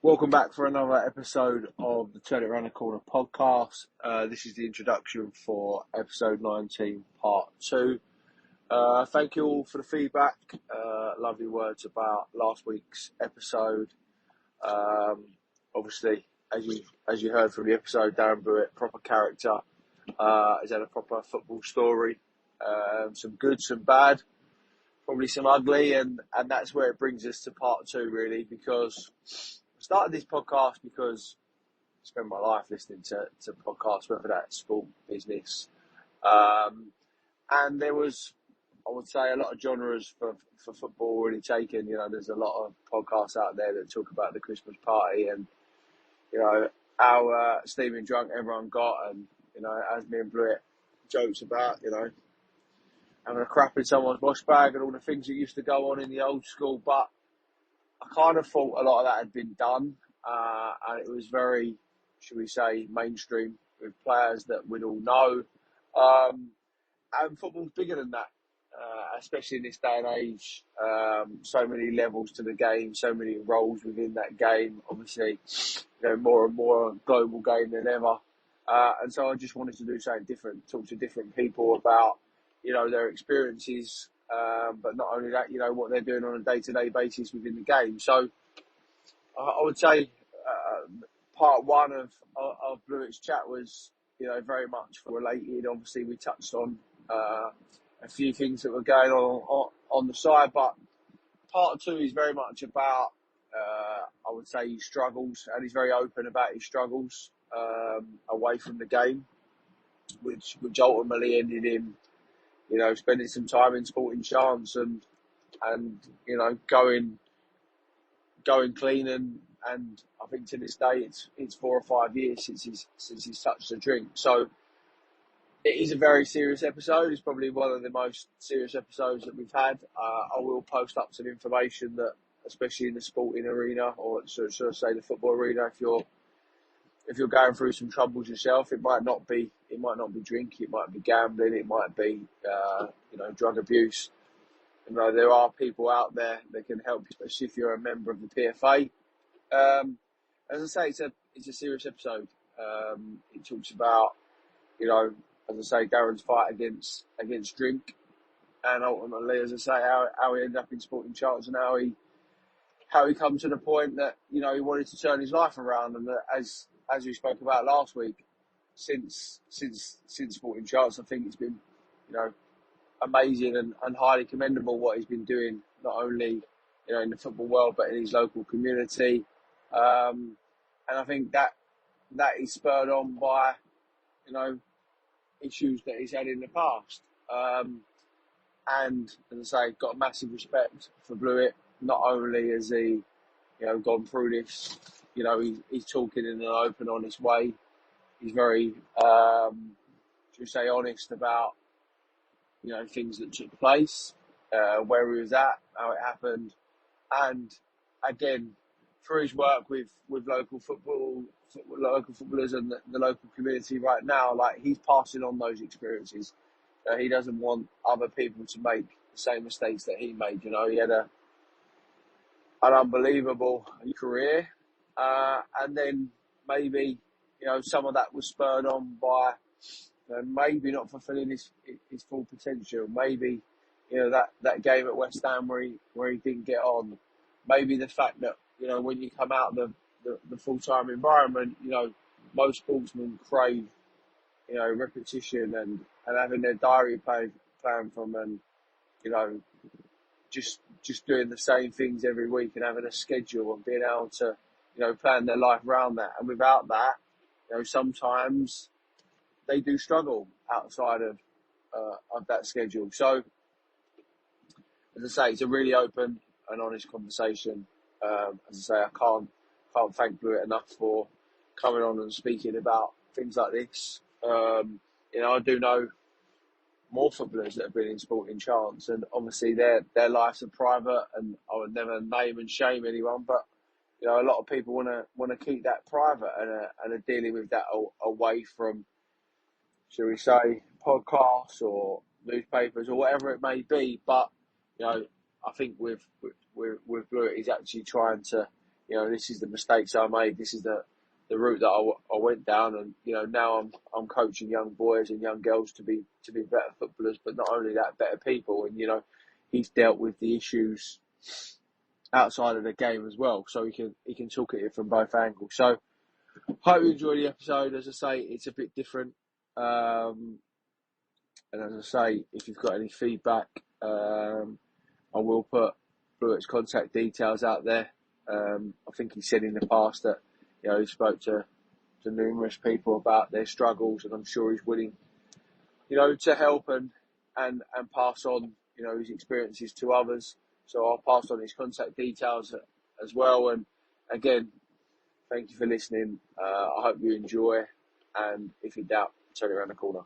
Welcome back for another episode of the Turn It Round the Corner podcast. This is the introduction for episode 19, part 2. Thank you all for the feedback. Lovely words about last week's episode. Obviously, as you heard from the episode, Darren Blewitt, proper character, has had a proper football story. Some good, some bad, probably some ugly, and that's where it brings us to part 2, really, because I started this podcast because I spend my life listening to podcasts, whether that's sport, business, and there was, I would say, a lot of genres for football already taken. You know, there's a lot of podcasts out there that talk about the Christmas party and, you know, how steaming drunk everyone got, and, you know, as me and Blewitt jokes about, you know, having a crap in someone's wash bag and all the things that used to go on in the old school. But I kind of thought a lot of that had been done, and it was very, should we say, mainstream with players that we'd all know. And football's bigger than that, especially in this day and age. So many levels to the game, so many roles within that game. Obviously, you know, more and more a global game than ever. And so I just wanted to do something different, talk to different people about, you know, their experiences. But not only that, you know, what they're doing on a day-to-day basis within the game. So I would say part 1 of Blewitt's chat was, you know, very much related. Obviously, we touched on a few things that were going on the side, but part 2 is very much about, I would say, his struggles, and he's very open about his struggles away from the game, which ultimately ended in, you know, spending some time in Sporting Chance and you know, going clean, and I think to this day it's 4 or 5 years since he's touched a drink. So it is a very serious episode. It's probably one of the most serious episodes that we've had. I will post up some information that, especially in the sporting arena, or should I say the football arena, if you're going through some troubles yourself, it might not be drinking, it might be gambling, it might be you know, drug abuse. You know, there are people out there that can help you, especially if you're a member of the PFA. As I say, it's a serious episode. It talks about, you know, as I say, Darren's fight against drink, and ultimately, as I say, how he ended up in Sporting Chance, and how he come to the point that, you know, he wanted to turn his life around, and that, as we spoke about last week, since Sporting Chance, I think it's been, you know, amazing and highly commendable what he's been doing, not only, you know, in the football world, but in his local community. And I think that is spurred on by, you know, issues that he's had in the past. And as I say, got a massive respect for Blewitt. Not only has he, you know, gone through this, you know, he's talking in an open, honest way. He's very, should we say, honest about, you know, things that took place, where he was at, how it happened, and again, through his work with local footballers and the local community right now, like, he's passing on those experiences. He doesn't want other people to make the same mistakes that he made. You know, he had an unbelievable career, and then maybe, you know, some of that was spurred on by, maybe not fulfilling his full potential. Maybe, you know, that game at West Ham where he didn't get on. Maybe the fact that, you know, when you come out of the full-time environment, you know, most sportsmen crave, you know, repetition and having their diary planned from, and, you know, just doing the same things every week and having a schedule and being able to, you know, plan their life around that. And without that, you know, sometimes they do struggle outside of that schedule. So, as I say, it's a really open and honest conversation. As I say, I can't thank Blewitt enough for coming on and speaking about things like this. You know, I do know more footballers that have been in Sporting Chance, and obviously their lives are private, and I would never name and shame anyone, but, you know, a lot of people want to keep that private and are dealing with that away from, shall we say, podcasts or newspapers or whatever it may be. But, you know, I think with Blewitt, he's actually trying to you know, this is the mistakes I made. This is the route that I went down, and you know, now I'm coaching young boys and young girls to be better footballers, but not only that, better people. And you know, he's dealt with the issues outside of the game as well, so he can talk at it from both angles. So hope you enjoy the episode. As I say, it's a bit different, and as I say, if you've got any feedback, I will put Blewitt's contact details out there. I think he said in the past that, you know, he spoke to numerous people about their struggles, and I'm sure he's willing, you know, to help and pass on, you know, his experiences to others. So I'll pass on his contact details as well. And again, thank you for listening. I hope you enjoy, and if in doubt, turn it around the corner.